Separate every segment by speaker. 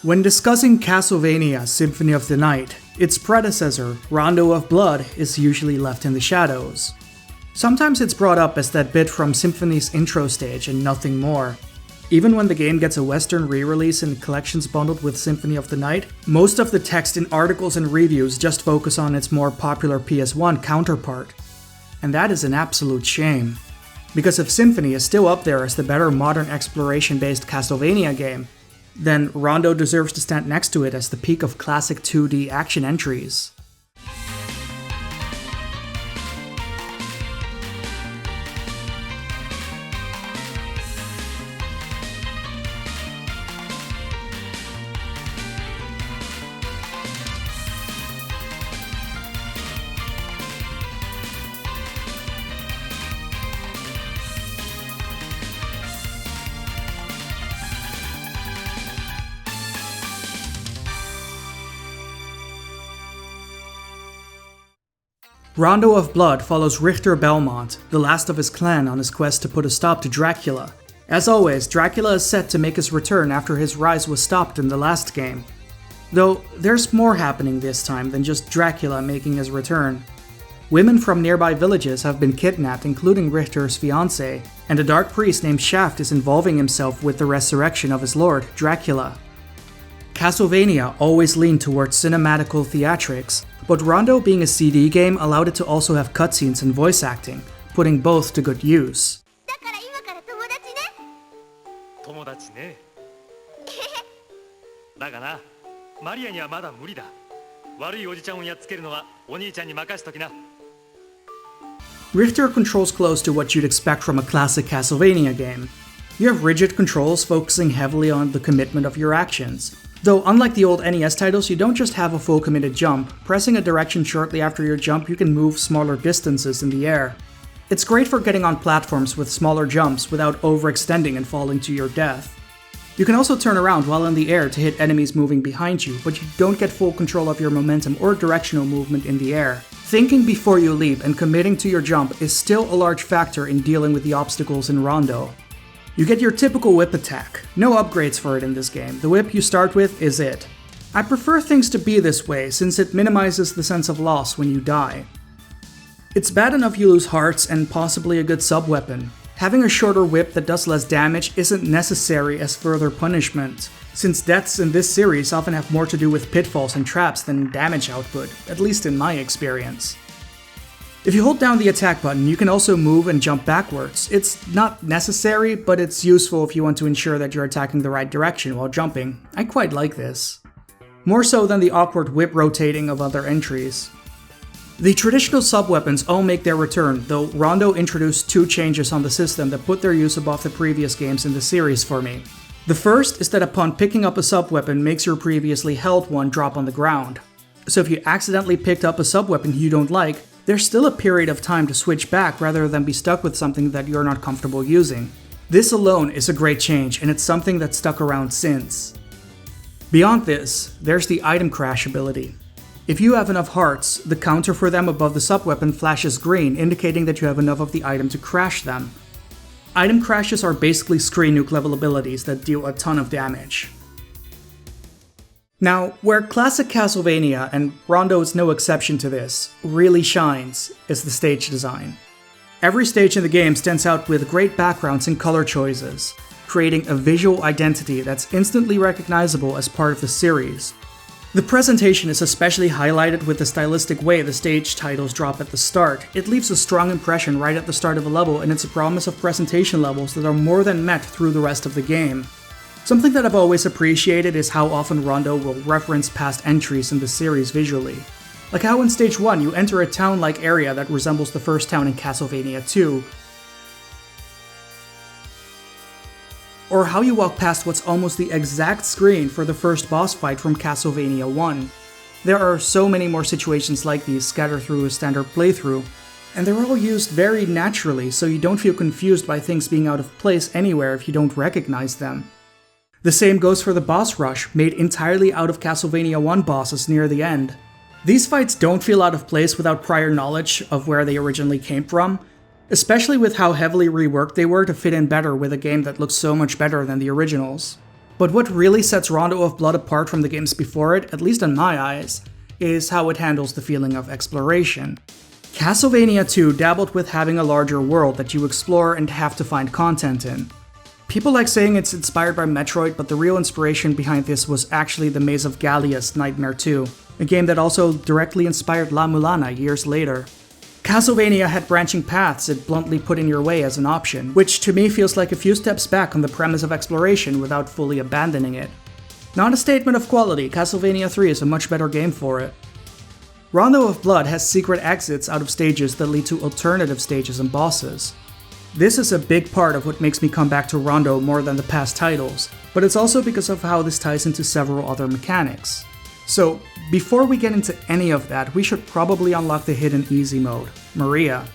Speaker 1: When discussing Castlevania Symphony of the Night, its predecessor, Rondo of Blood, is usually left in the shadows. Sometimes it's brought up as that bit from Symphony's intro stage and nothing more. Even when the game gets a Western re-release and collections bundled with Symphony of the Night, most of the text in articles and reviews just focus on its more popular PS1 counterpart. And that is an absolute shame. Because if Symphony is still up there as the better modern exploration-based Castlevania game, then Rondo deserves to stand next to it as the peak of classic 2D action entries. Rondo of Blood follows Richter Belmont, the last of his clan, on his quest to put a stop to Dracula. As always, Dracula is set to make his return after his rise was stopped in the last game. Though, there's more happening this time than just Dracula making his return. Women from nearby villages have been kidnapped, including Richter's fiancée, and a dark priest named Shaft is involving himself with the resurrection of his lord, Dracula. Castlevania always leaned towards cinematical theatrics, but Rondo being a CD game allowed it to also have cutscenes and voice acting, putting both to good use. Richter controls close to what you'd expect from a classic Castlevania game. You have rigid controls focusing heavily on the commitment of your actions. Though unlike the old NES titles, you don't just have a full committed jump. Pressing a direction shortly after your jump, you can move smaller distances in the air. It's great for getting on platforms with smaller jumps without overextending and falling to your death. You can also turn around while in the air to hit enemies moving behind you, but you don't get full control of your momentum or directional movement in the air. Thinking before you leap and committing to your jump is still a large factor in dealing with the obstacles in Rondo. You get your typical whip attack. No upgrades for it in this game. The whip you start with is it. I prefer things to be this way since it minimizes the sense of loss when you die. It's bad enough you lose hearts and possibly a good sub-weapon. Having a shorter whip that does less damage isn't necessary as further punishment, since deaths in this series often have more to do with pitfalls and traps than damage output, at least in my experience. If you hold down the attack button, you can also move and jump backwards. It's not necessary, but it's useful if you want to ensure that you're attacking the right direction while jumping. I quite like this. More so than the awkward whip rotating of other entries. The traditional sub-weapons all make their return, though Rondo introduced two changes on the system that put their use above the previous games in the series for me. The first is that upon picking up a sub-weapon makes your previously held one drop on the ground. So if you accidentally picked up a sub-weapon you don't like, there's still a period of time to switch back rather than be stuck with something that you're not comfortable using. This alone is a great change, and it's something that's stuck around since. Beyond this, there's the item crash ability. If you have enough hearts, the counter for them above the sub-weapon flashes green, indicating that you have enough of the item to crash them. Item crashes are basically screen nuke level abilities that deal a ton of damage. Now, where classic Castlevania, and Rondo is no exception to this, really shines is the stage design. Every stage in the game stands out with great backgrounds and color choices, creating a visual identity that's instantly recognizable as part of the series. The presentation is especially highlighted with the stylistic way the stage titles drop at the start. It leaves a strong impression right at the start of a level, and it's a promise of presentation levels that are more than met through the rest of the game. Something that I've always appreciated is how often Rondo will reference past entries in the series visually. Like how in Stage 1 you enter a town-like area that resembles the first town in Castlevania 2, or how you walk past what's almost the exact screen for the first boss fight from Castlevania 1. There are so many more situations like these scattered through a standard playthrough, and they're all used very naturally so you don't feel confused by things being out of place anywhere if you don't recognize them. The same goes for the boss rush, made entirely out of Castlevania 1 bosses near the end. These fights don't feel out of place without prior knowledge of where they originally came from, especially with how heavily reworked they were to fit in better with a game that looks so much better than the originals. But what really sets Rondo of Blood apart from the games before it, at least in my eyes, is how it handles the feeling of exploration. Castlevania 2 dabbled with having a larger world that you explore and have to find content in. People like saying it's inspired by Metroid, but the real inspiration behind this was actually the Maze of Gallia's Nightmare 2, a game that also directly inspired La Mulana years later. Castlevania had branching paths it bluntly put in your way as an option, which to me feels like a few steps back on the premise of exploration without fully abandoning it. Not a statement of quality, Castlevania 3 is a much better game for it. Rondo of Blood has secret exits out of stages that lead to alternative stages and bosses. This is a big part of what makes me come back to Rondo more than the past titles, but it's also because of how this ties into several other mechanics. So, before we get into any of that, we should probably unlock the hidden easy mode, Maria.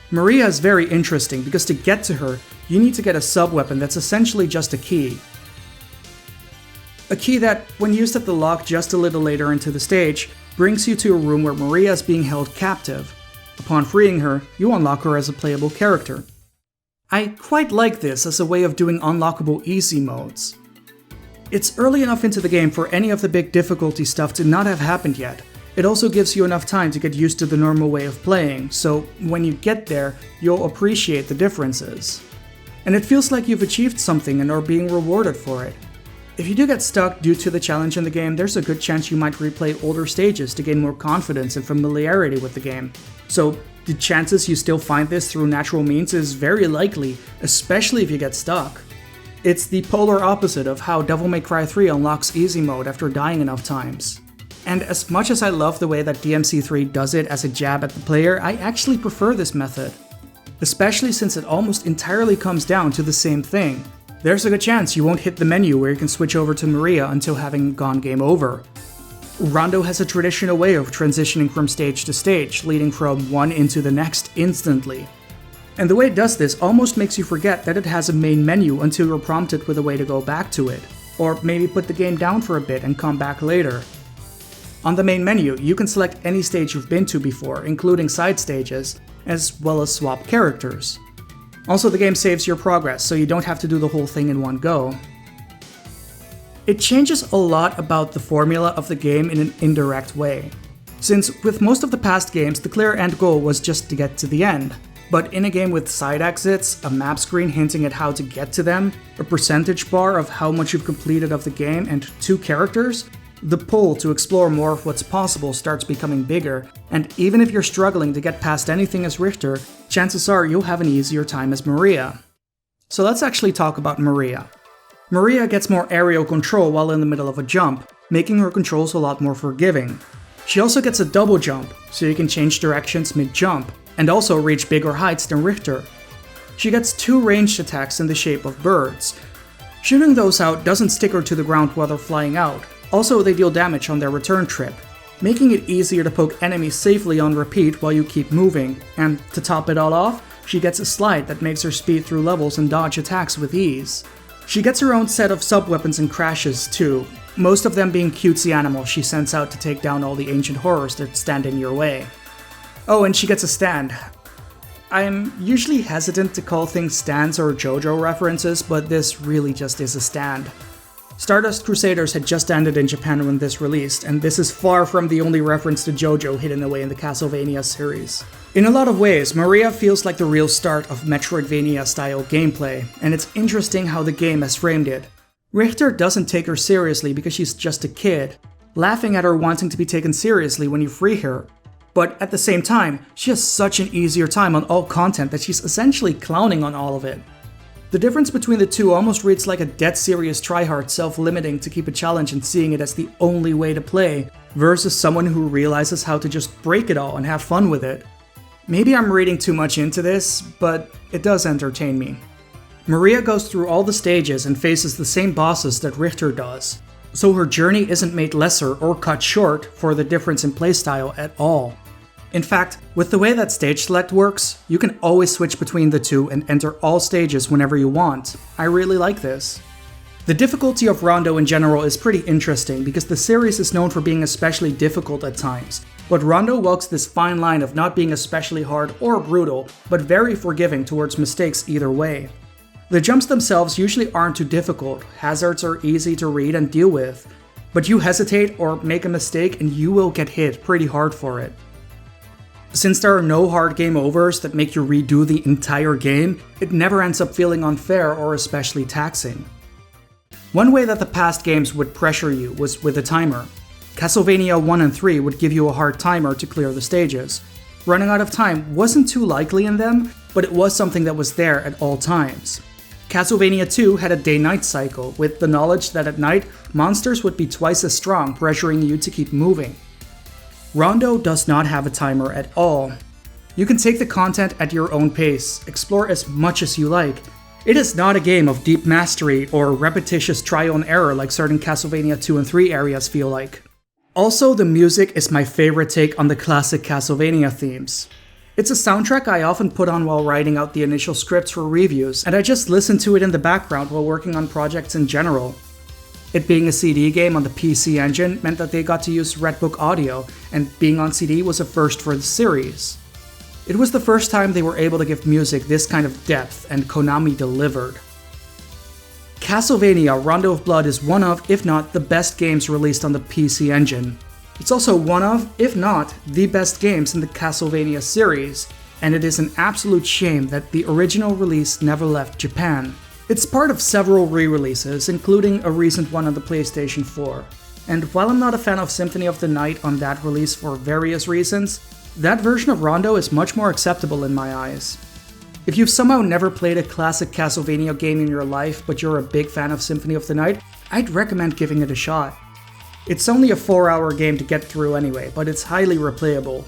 Speaker 1: Maria is very interesting because to get to her, you need to get a sub-weapon that's essentially just a key. A key that, when used at the lock just a little later into the stage, brings you to a room where Maria is being held captive. Upon freeing her, you unlock her as a playable character. I quite like this as a way of doing unlockable easy modes. It's early enough into the game for any of the big difficulty stuff to not have happened yet. It also gives you enough time to get used to the normal way of playing, so when you get there, you'll appreciate the differences. And it feels like you've achieved something and are being rewarded for it. If you do get stuck due to the challenge in the game, there's a good chance you might replay older stages to gain more confidence and familiarity with the game. So the chances you still find this through natural means is very likely, especially if you get stuck. It's the polar opposite of how Devil May Cry 3 unlocks easy mode after dying enough times. And as much as I love the way that DMC3 does it as a jab at the player, I actually prefer this method. Especially since it almost entirely comes down to the same thing. There's a good chance you won't hit the menu where you can switch over to Maria until having gone game over. Rondo has a traditional way of transitioning from stage to stage, leading from one into the next instantly. And the way it does this almost makes you forget that it has a main menu until you're prompted with a way to go back to it, or maybe put the game down for a bit and come back later. On the main menu, you can select any stage you've been to before, including side stages, as well as swap characters. Also, the game saves your progress, so you don't have to do the whole thing in one go. It changes a lot about the formula of the game in an indirect way, since with most of the past games, the clear end goal was just to get to the end. But in a game with side exits, a map screen hinting at how to get to them, a percentage bar of how much you've completed of the game, and 2 characters, the pull to explore more of what's possible starts becoming bigger, and even if you're struggling to get past anything as Richter, chances are you'll have an easier time as Maria. So let's actually talk about Maria. Maria gets more aerial control while in the middle of a jump, making her controls a lot more forgiving. She also gets a double jump, so you can change directions mid-jump, and also reach bigger heights than Richter. She gets 2 ranged attacks in the shape of birds. Shooting those out doesn't stick her to the ground while they're flying out. Also, they deal damage on their return trip, making it easier to poke enemies safely on repeat while you keep moving. And to top it all off, she gets a slide that makes her speed through levels and dodge attacks with ease. She gets her own set of sub-weapons and crashes too, most of them being cutesy animals she sends out to take down all the ancient horrors that stand in your way. Oh, and she gets a stand. I'm usually hesitant to call things stands or JoJo references, but this really just is a stand. Stardust Crusaders had just ended in Japan when this released, and this is far from the only reference to JoJo hidden away in the Castlevania series. In a lot of ways, Maria feels like the real start of Metroidvania-style gameplay, and it's interesting how the game has framed it. Richter doesn't take her seriously because she's just a kid, laughing at her wanting to be taken seriously when you free her. But at the same time, she has such an easier time on all content that she's essentially clowning on all of it. The difference between the two almost reads like a dead serious tryhard self-limiting to keep a challenge and seeing it as the only way to play, versus someone who realizes how to just break it all and have fun with it. Maybe I'm reading too much into this, but it does entertain me. Maria goes through all the stages and faces the same bosses that Richter does, so her journey isn't made lesser or cut short for the difference in playstyle at all. In fact, with the way that stage select works, you can always switch between the two and enter all stages whenever you want. I really like this. The difficulty of Rondo in general is pretty interesting because the series is known for being especially difficult at times, but Rondo walks this fine line of not being especially hard or brutal, but very forgiving towards mistakes either way. The jumps themselves usually aren't too difficult, hazards are easy to read and deal with, but you hesitate or make a mistake and you will get hit pretty hard for it. Since there are no hard game overs that make you redo the entire game, it never ends up feeling unfair or especially taxing. One way that the past games would pressure you was with a timer. Castlevania 1 and 3 would give you a hard timer to clear the stages. Running out of time wasn't too likely in them, but it was something that was there at all times. Castlevania 2 had a day-night cycle, with the knowledge that at night, monsters would be twice as strong, pressuring you to keep moving. Rondo does not have a timer at all. You can take the content at your own pace, explore as much as you like. It is not a game of deep mastery or repetitious trial and error like certain Castlevania 2 and 3 areas feel like. Also, the music is my favorite take on the classic Castlevania themes. It's a soundtrack I often put on while writing out the initial scripts for reviews, and I just listen to it in the background while working on projects in general. It being a CD game on the PC engine meant that they got to use Redbook audio, and being on CD was a first for the series. It was the first time they were able to give music this kind of depth, and Konami delivered. Castlevania Rondo of Blood is one of, if not the best games released on the PC engine. It's also one of, if not the best games in the Castlevania series, and it is an absolute shame that the original release never left Japan. It's part of several re-releases, including a recent one on the PlayStation 4. And while I'm not a fan of Symphony of the Night on that release for various reasons, that version of Rondo is much more acceptable in my eyes. If you've somehow never played a classic Castlevania game in your life, but you're a big fan of Symphony of the Night, I'd recommend giving it a shot. It's only a 4-hour game to get through anyway, but it's highly replayable.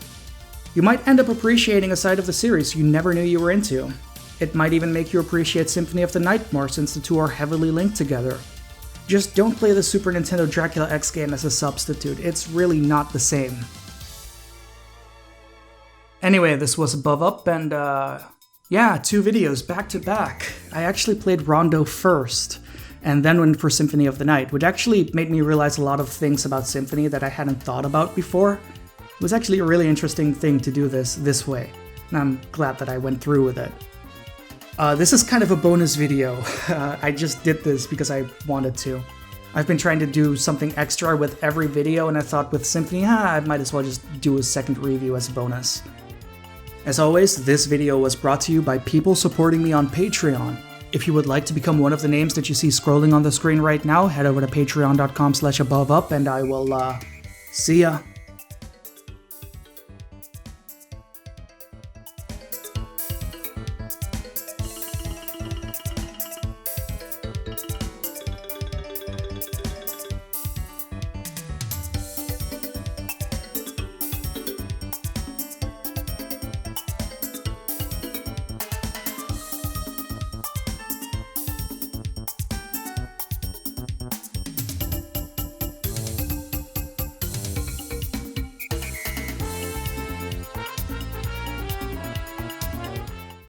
Speaker 1: You might end up appreciating a side of the series you never knew you were into. It might even make you appreciate Symphony of the Night more since the two are heavily linked together. Just don't play the Super Nintendo Dracula X game as a substitute, it's really not the same. Anyway, this was AboveUp, and yeah, 2 videos back to back. I actually played Rondo first, and then went for Symphony of the Night, which actually made me realize a lot of things about Symphony that I hadn't thought about before. It was actually a really interesting thing to do this way, and I'm glad that I went through with it. This is kind of a bonus video. I just did this because I wanted to. I've been trying to do something extra with every video, and I thought with Symphony, I might as well just do a second review as a bonus. As always, this video was brought to you by people supporting me on Patreon. If you would like to become one of the names that you see scrolling on the screen right now, head over to patreon.com/AboveUp and I will, see ya.